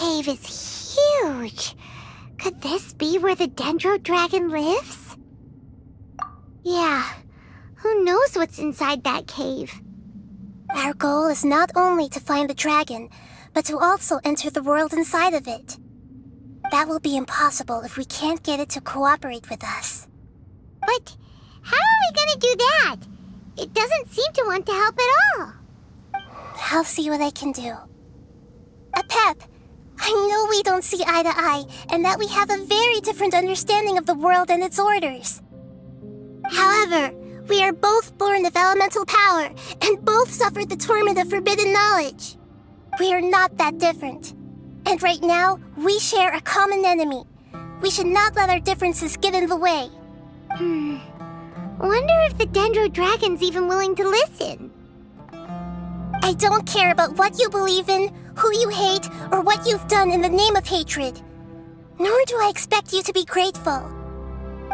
cave is huge. Could this be where the Dendro Dragon lives? Yeah, who knows what's inside that cave? Our goal is not only to find the dragon, but to also enter the world inside of it. That will be impossible if we can't get it to cooperate with us. But how are we gonna do that? It doesn't seem to want to help at all. I'll see what I can do. Pep, I know we don't see eye to eye, and that we have a very different understanding of the world and its orders. However, we are both born of elemental power, and both suffered the torment of forbidden knowledge. We are not that different. And right now, we share a common enemy. We should not let our differences get in the way. Wonder if the Dendro Dragon's even willing to listen. I don't care about what you believe in, who you hate, or what you've done in the name of hatred. Nor do I expect you to be grateful.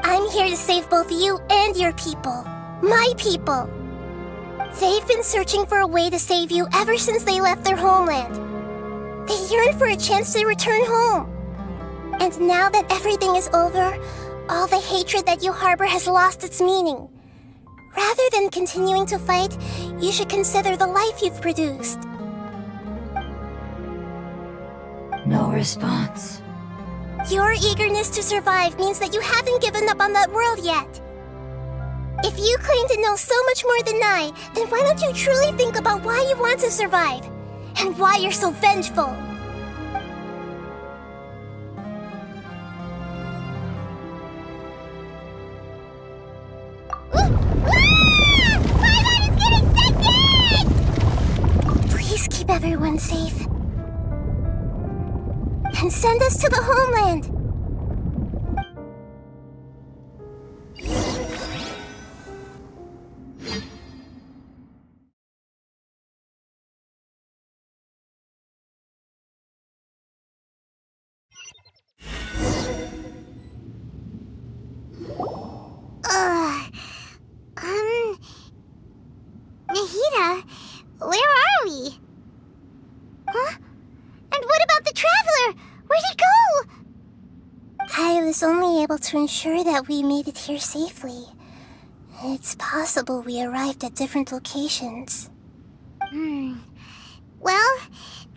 I'm here to save both you and your people. My people. They've been searching for a way to save you ever since they left their homeland. They yearn for a chance to return home. And now that everything is over, all the hatred that you harbor has lost its meaning. Rather than continuing to fight, you should consider the life you've produced. No response. Your eagerness to survive means that you haven't given up on that world yet. If you claim to know so much more than I, then why don't you truly think about why you want to survive? And why you're so vengeful? Paimon is getting scented! Please keep everyone safe. And send us to the homeland! Nahida, where are we? Huh? And what about the Traveler? Where'd he go? I was only able to ensure that we made it here safely. It's possible we arrived at different locations. Well,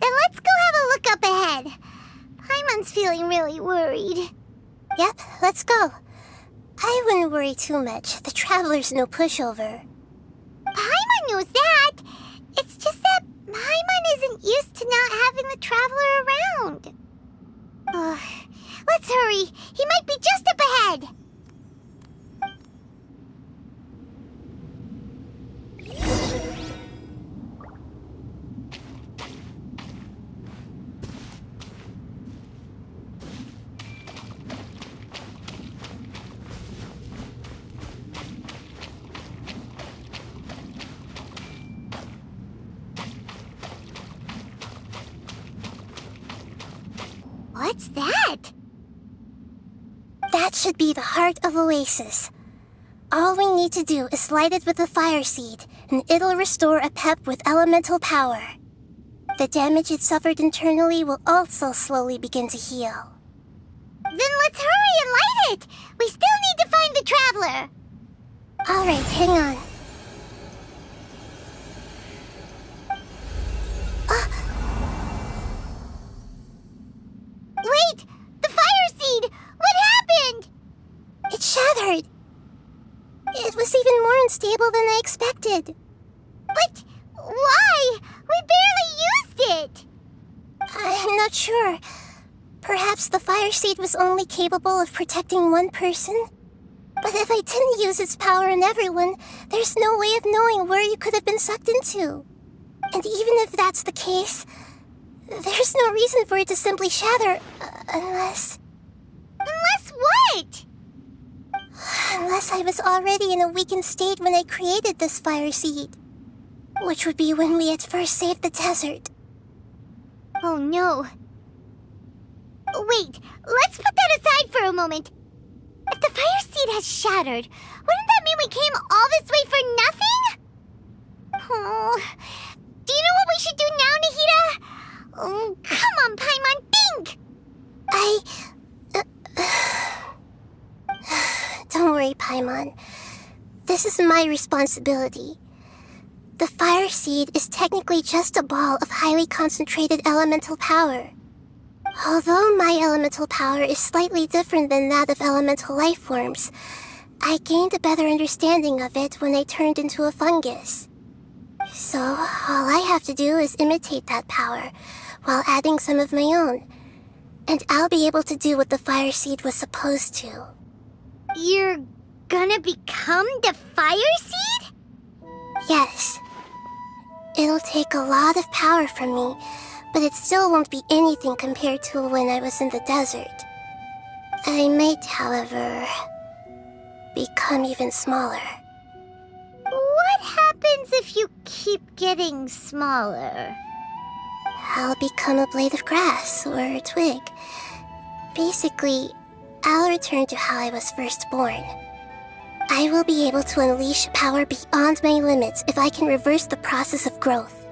then let's go have a look up ahead. Paimon's feeling really worried. Yep, let's go. I wouldn't worry too much. The Traveler's no pushover. Paimon knows that. It's just that Paimon isn't used to not having the Traveler around. Let's hurry. He might be just up ahead. What's that? That should be the heart of Oasis. All we need to do is light it with the fire seed, and it'll restore a pep with elemental power. The damage it suffered internally will also slowly begin to heal. Then let's hurry and light it! We still need to find the Traveler! Alright, hang on. Wait! The fire seed! What happened? It shattered! It was even more unstable than I expected. But why? We barely used it! I'm not sure. Perhaps the fire seed was only capable of protecting one person? But if I didn't use its power on everyone, there's no way of knowing where you could have been sucked into. And even if that's the case, there's no reason for it to simply shatter, unless... Unless what? Unless I was already in a weakened state when I created this fire seed. Which would be when we had first saved the desert. Oh no. Wait, let's put that aside for a moment. If the fire seed has shattered, wouldn't that mean we came all this way for nothing? Oh, do you know what we should do now, Nahida? Oh, come on, Paimon, be is my responsibility. The Fire Seed is technically just a ball of highly concentrated elemental power. Although my elemental power is slightly different than that of elemental life forms, I gained a better understanding of it when I turned into a fungus. So, all I have to do is imitate that power, while adding some of my own. And I'll be able to do what the Fire Seed was supposed to. You're gonna become the Fire Seed? Yes. It'll take a lot of power from me, but it still won't be anything compared to when I was in the desert. I might, however, become even smaller. What happens if you keep getting smaller? I'll become a blade of grass or a twig. Basically, I'll return to how I was first born. I will be able to unleash power beyond my limits if I can reverse the process of growth.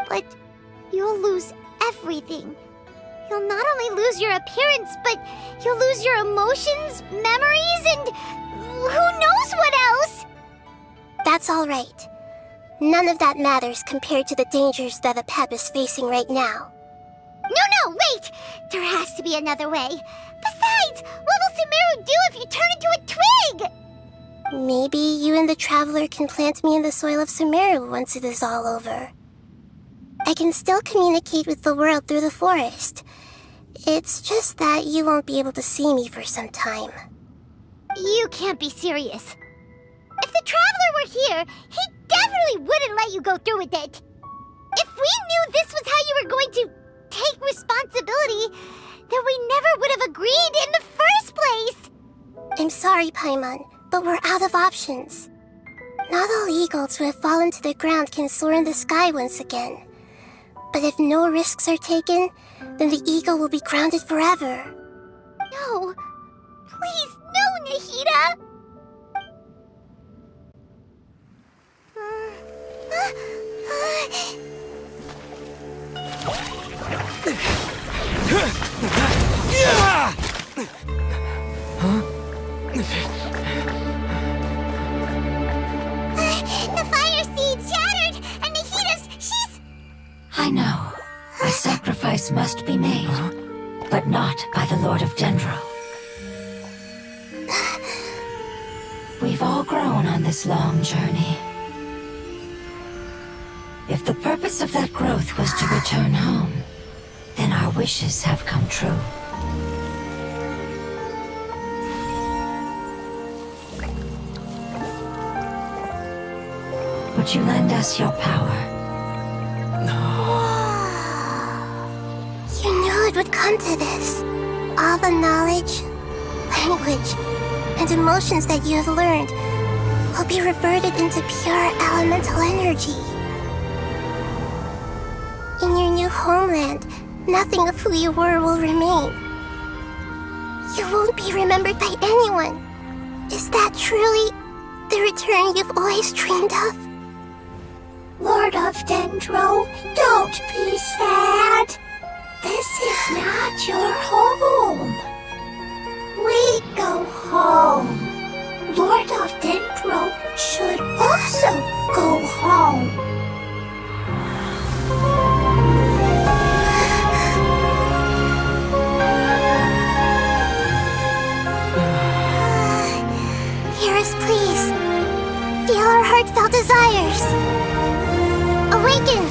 But you'll lose everything. You'll not only lose your appearance, but you'll lose your emotions, memories, and who knows what else? That's all right. None of that matters compared to the dangers that the Pep is facing right now. No, wait! There has to be another way. Besides, what will Sumeru do if you turn into a twig? Maybe you and the Traveler can plant me in the soil of Sumeru once it is all over. I can still communicate with the world through the forest. It's just that you won't be able to see me for some time. You can't be serious. If the Traveler were here, he definitely wouldn't let you go through with it. If we knew this was how you were going to take responsibility, then we never would have agreed in the first place. I'm sorry, Paimon, but we're out of options. Not all eagles who have fallen to the ground can soar in the sky once again. But if no risks are taken, then the eagle will be grounded forever. No. Please, no, Nahida! The Fire Seed shattered, and she's... I know. A sacrifice must be made, but not by the Lord of Dendro. We've all grown on this long journey. If the purpose of that growth was to return home, then our wishes have come true. Would you lend us your power? You knew it would come to this. All the knowledge, language, and emotions that you have learned will be reverted into pure elemental energy. In your new homeland, nothing of who you were will remain. You won't be remembered by anyone. Is that truly the return you've always dreamed of? Lord of Dendro, don't be sad. This is not your home. We go home. Lord of Dendro should also go home. Hear us, please. Feel our heartfelt desires. Awaken!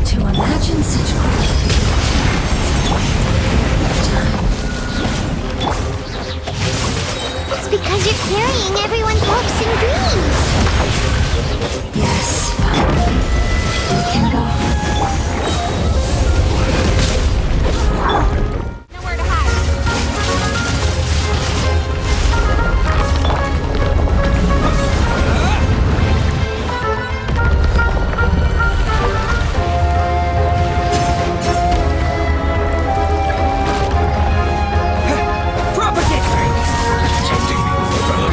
To imagine such growth It's because you're carrying everyone's hopes and dreams. Yes, we can go. Nowhere to hide. Propagate! Protecting me from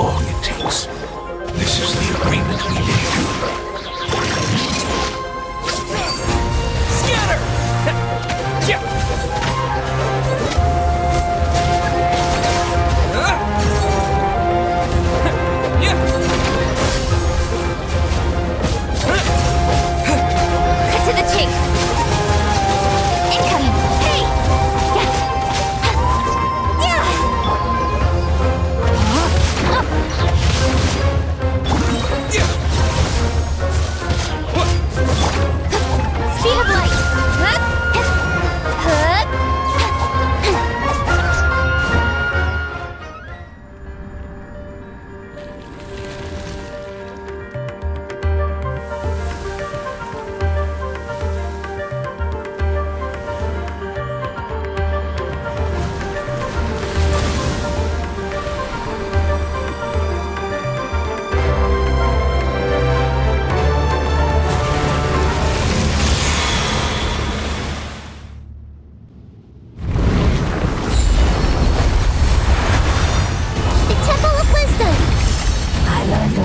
long it takes. This is the agreement we made. Scatter! Yeah! Cut to the chase. Incoming. Hey! Speed of light.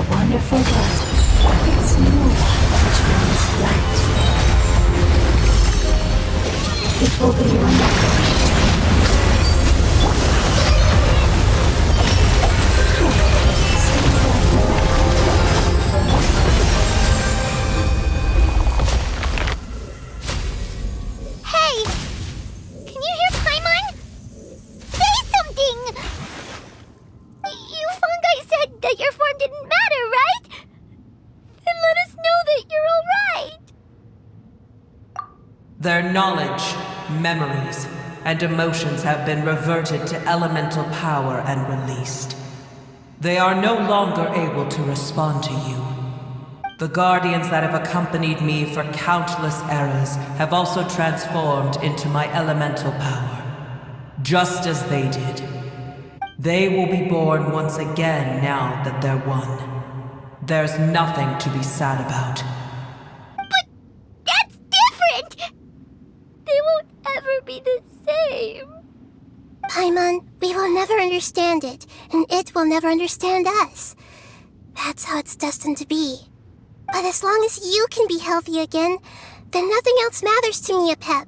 Wonderful but it's new, which means light. It will be wonderful. Hey! Can you hear Paimon? Say something! You fungi said that your form didn't matter, right? Then let us know that you're alright! Their knowledge, memories, and emotions have been reverted to elemental power and released. They are no longer able to respond to you. The guardians that have accompanied me for countless eras have also transformed into my elemental power, just as they did. They will be born once again now that they're one. There's nothing to be sad about. But that's different! They won't ever be the same. Paimon, we will never understand it, and it will never understand us. That's how it's destined to be. But as long as you can be healthy again, then nothing else matters to me, Apep.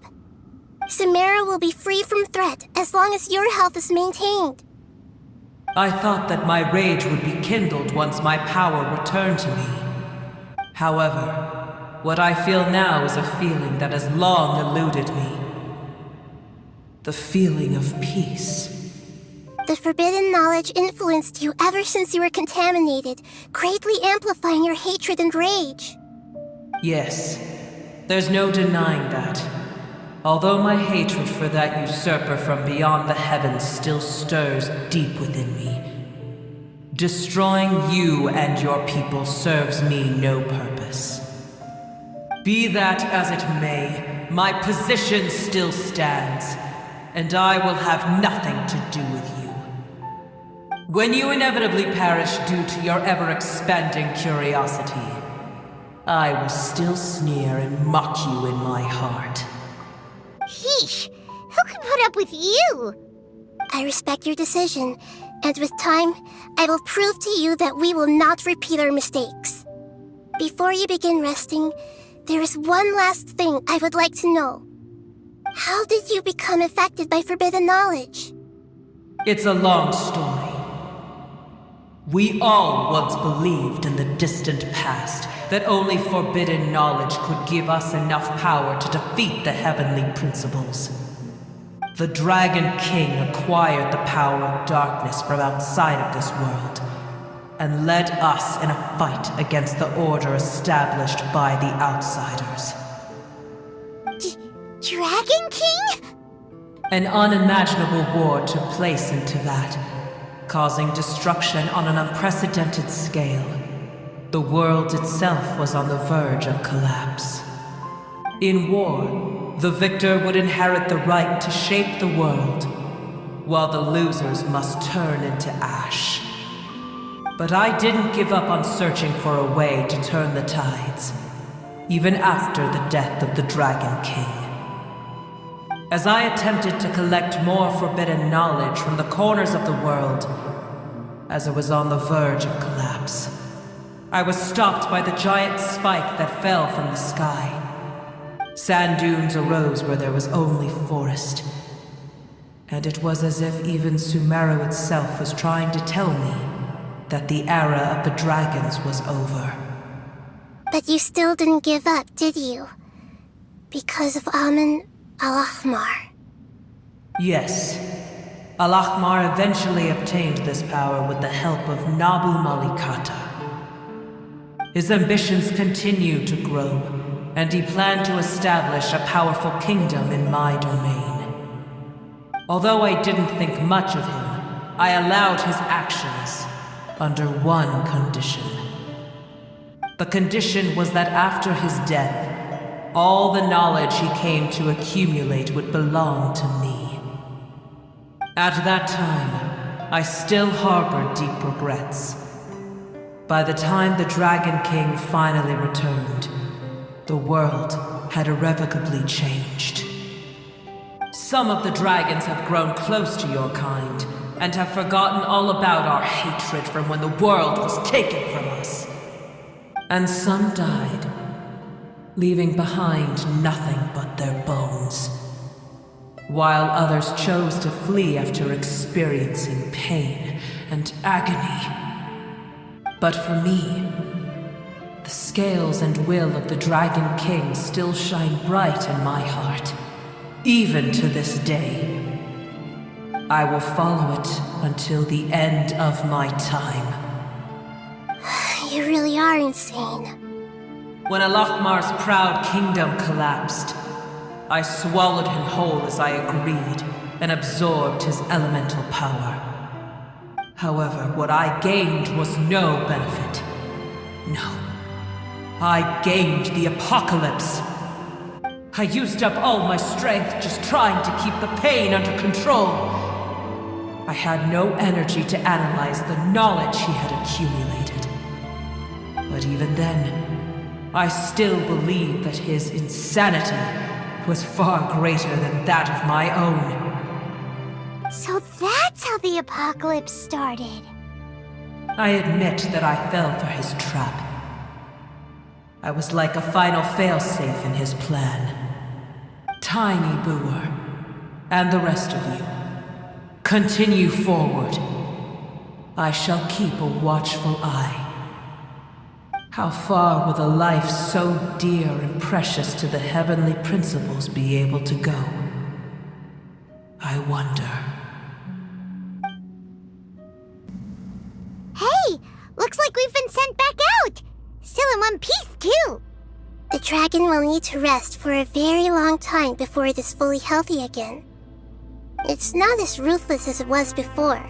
Samara will be free from threat as long as your health is maintained. I thought that my rage would be kindled once my power returned to me. However, what I feel now is a feeling that has long eluded me. The feeling of peace. The forbidden knowledge influenced you ever since you were contaminated, greatly amplifying your hatred and rage. Yes, there's no denying that. Although my hatred for that usurper from beyond the heavens still stirs deep within me, destroying you and your people serves me no purpose. Be that as it may, my position still stands, and I will have nothing to do with you. When you inevitably perish due to your ever-expanding curiosity, I will still sneer and mock you in my heart. Sheesh, who can put up with you? I respect your decision, and with time, I will prove to you that we will not repeat our mistakes. Before you begin resting, there is one last thing I would like to know. How did you become affected by forbidden knowledge? It's a long story. We all once believed in the distant past that only forbidden knowledge could give us enough power to defeat the heavenly principles. The Dragon King acquired the power of darkness from outside of this world, and led us in a fight against the order established by the outsiders. Dragon King? An unimaginable war took place into that, causing destruction on an unprecedented scale. The world itself was on the verge of collapse. In war, the victor would inherit the right to shape the world, while the losers must turn into ash. But I didn't give up on searching for a way to turn the tides, even after the death of the Dragon King. As I attempted to collect more forbidden knowledge from the corners of the world, as it was on the verge of collapse. I was stopped by the giant spike that fell from the sky. Sand dunes arose where there was only forest. And it was as if even Sumeru itself was trying to tell me that the era of the dragons was over. But you still didn't give up, did you? Because of Amun Al-Ahmar. Yes. Al-Ahmar eventually obtained this power with the help of Nabu Malikata. His ambitions continued to grow, and he planned to establish a powerful kingdom in my domain. Although I didn't think much of him, I allowed his actions under one condition. The condition was that after his death, all the knowledge he came to accumulate would belong to me. At that time, I still harbored deep regrets. By the time the Dragon King finally returned, the world had irrevocably changed. Some of the dragons have grown close to your kind, and have forgotten all about our hatred from when the world was taken from us. And some died, leaving behind nothing but their bones, while others chose to flee after experiencing pain and agony. But for me, the scales and will of the Dragon King still shine bright in my heart. Even to this day, I will follow it until the end of my time. You really are insane. When Al-Ahmar's proud kingdom collapsed, I swallowed him whole as I agreed and absorbed his elemental power. However, what I gained was no benefit. No. I gained the apocalypse. I used up all my strength just trying to keep the pain under control. I had no energy to analyze the knowledge he had accumulated. But even then, I still believed that his insanity was far greater than that of my own. So that's how the apocalypse started. I admit that I fell for his trap. I was like a final failsafe in his plan. Tiny Booer, and the rest of you, continue forward. I shall keep a watchful eye. How far will a life so dear and precious to the heavenly principles be able to go? I wonder. Hey! Looks like we've been sent back out! Still in one piece, too! The dragon will need to rest for a very long time before it is fully healthy again. It's not as ruthless as it was before.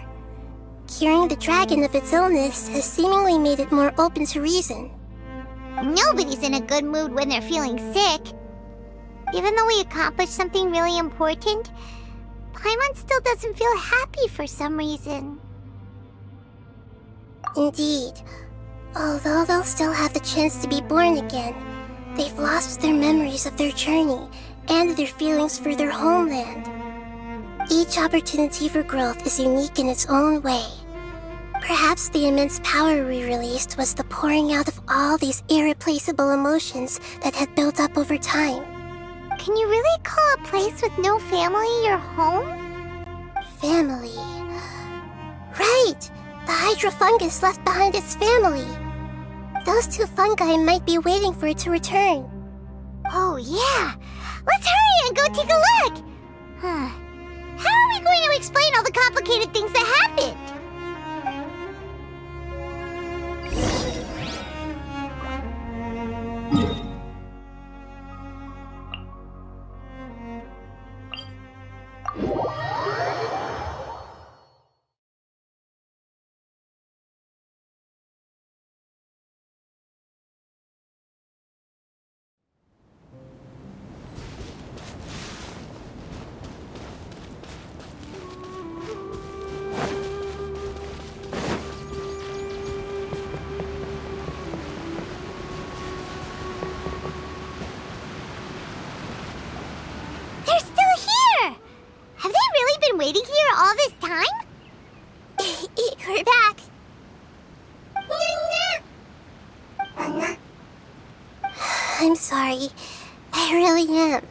Curing the dragon of its illness has seemingly made it more open to reason. Nobody's in a good mood when they're feeling sick. Even though we accomplished something really important, Paimon still doesn't feel happy for some reason. Indeed. Although they'll still have the chance to be born again, they've lost their memories of their journey and their feelings for their homeland. Each opportunity for growth is unique in its own way. Perhaps the immense power we released was the pouring out of all these irreplaceable emotions that had built up over time. Can you really call a place with no family your home? Family. Right! The Hydra fungus left behind its family. Those two fungi might be waiting for it to return. Oh, yeah! Let's hurry and go take a look! How are we going to explain all the complicated things that happened? I'm sorry. I really am.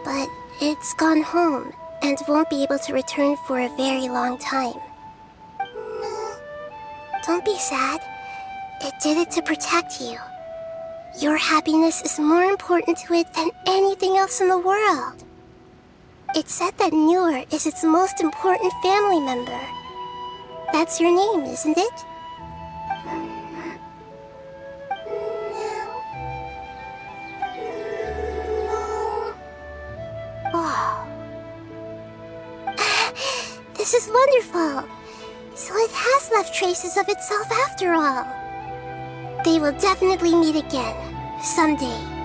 But it's gone home and won't be able to return for a very long time. Don't be sad. It did it to protect you. Your happiness is more important to it than anything else in the world. It's said that Noor is its most important family member. That's your name, isn't it? Oh. This is wonderful. So it has left traces of itself after all. They will definitely meet again, someday.